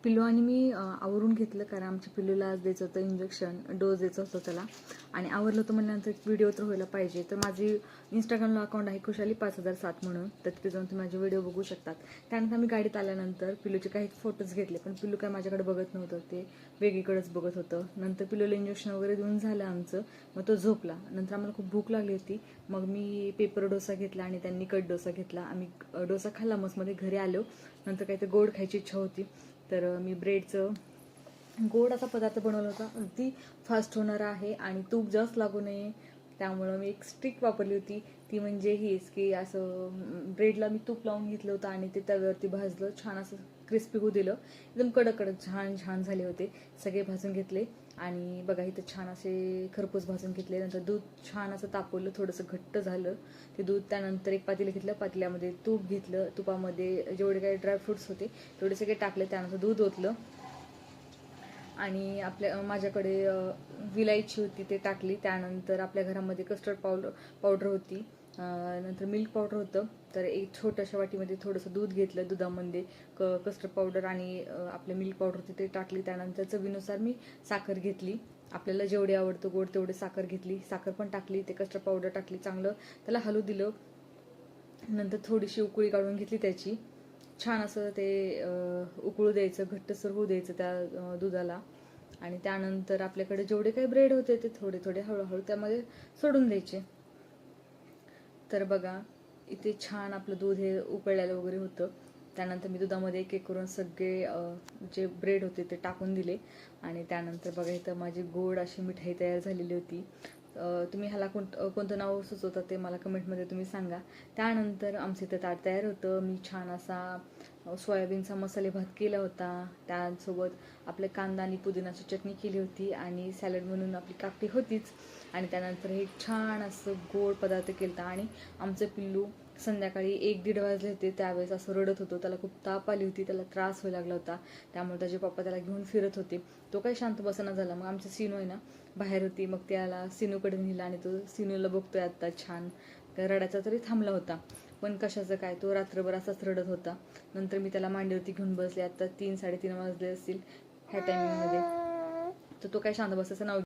पिल्लू आणि मी आवरून घेतलं, कारण आमच्या पिल्लूला आज द्यायचं होतं इंजेक्शन, डोस द्यायचं होतं त्याला. आणि आवरलं होतं म्हणल्यानंतर एक व्हिडिओ तर व्हायला पाहिजे. तर माझी इंस्टाग्रामला अकाउंट आहे खुशाली 5007 म्हणून, तर तिथे जाऊन तुम्ही माझे व्हिडिओ बघू शकतात. त्यानंतर आम्ही गाडीत आल्यानंतर पिल्लूचे काही फोटोज घेतले, पण पिल्लू काय माझ्याकडे बघत नव्हतं, ते वेगळीकडेच बघत होतं. नंतर पिल्लूला इंजेक्शन वगैरे देऊन झालं आमचं, मग तो झोपला. नंतर आम्हाला खूप भूक लागली होती, मग मी पेपर डोसा घेतला आणि त्यांनी कट डोसा घेतला. आम्ही डोसा खाल्ला, मस्तमध्ये घरी आलो. नंतर काही तर गोड खायची इच्छा होती, तर मी ब्रेडचं गोड असा पदार्थ बनवला होता. अगदी फास्ट होणारा आहे आणि तूप जास्त लागू नये, त्यामुळं मी एक स्टिक वापरली होती. ती म्हणजे हीच की असं ब्रेडला मी तूप लावून घेतलं होतं आणि ते तव्यावरती भाजलं, छान असं क्रिस्पी होऊ दिलं. एकदम कडक कडक छान छान झाले होते. सगळे भाजून घेतले आणि बघा इथं छान असे खरपूस भाजून घेतले. नंतर दूध छान असं तापवलं, थोडंसं घट्ट झालं ते दूध. त्यानंतर एक पातेलं घेतलं, पातेल्यामध्ये तूप घेतलं, तुपामध्ये जेवढे काही ड्रायफ्रुट्स होते तेवढे सगळे टाकले. त्यानंतर दूध ओतलं आणि माझ्याकडे विलायची होती ते टाकली. त्यानंतर आपल्या घरामध्ये कस्टर्ड पावडर होती, नंतर मिल्क पावडर होतं. तर एक छोट्याशा वाटीमध्ये थोडंसं दूध घेतलं, दुधामध्ये कस्टर्ड पावडर आणि आपलं मिल्क पावडर होती ते टाकली. त्यानंतर चवीनुसार मी साखर घेतली, आपल्याला जेवढे आवडतं गोड तेवढे साखर घेतली, साखर पण टाकली, ते कस्टर्ड पावडर टाकली, चांगलं त्याला हलवू दिलं. नंतर थोडीशी उकळी काढून घेतली त्याची, छान असं ते उकळू द्यायचं, घट्टसर होऊ द्यायचं त्या दुधाला. आणि त्यानंतर आपल्याकडे जेवढे काही ब्रेड होते ते थोडे थोडे हळूहळू त्यामध्ये सोडून द्यायचे. तर बघा इथे छान आपलं दूध हे उकळलेलं वगैरे होतं. त्यानंतर मी दुधामध्ये एक एक करून सगळे जे ब्रेड होते ते टाकून दिले. आणि त्यानंतर बघा इथं माझी गोड अशी मिठाई तयार झालेली होती. तुम्ही ह्याला कोणतं नाव सुचवतात ते मला कमेंटमध्ये तुम्ही सांगा. त्यानंतर आमचं इथं ताट तयार होतं. मी छान असा सोयाबीनचा मसाले भात केला होता, त्यासोबत आपले कांदा आणि पुदिनाची चटणी केली होती आणि सॅलड म्हणून आपली काकडी होतीच. आणि त्यानंतर हे छान असं गोड पदार्थ केला. आणि आमचं पिल्लू संध्याकाळी 1-1:30 वाजले होते, त्यावेळेस असं रडत होतो, त्याला खूप ताप आली होती, त्याला त्रास व्हायला लागला होता. त्यामुळे त्याचे पप्पा त्याला घेऊन फिरत होते, तो काही शांत बसना झाला. मग आमची सिनू आहे ना बाहेर होती, मग त्याला सिनूकडे नेला आणि तो सिनूला बघतोय आत्ता छान, रडायचा तरी थांबला होता. पण कशाचं काय, तो रात्रभर असाच रडत होता. नंतर मी त्याला मांडीवरती घेऊन बसले, आता 3-3:30 वाजले असतील ह्या टायमिंगमध्ये, तर तो काय शांत बसायचं नाव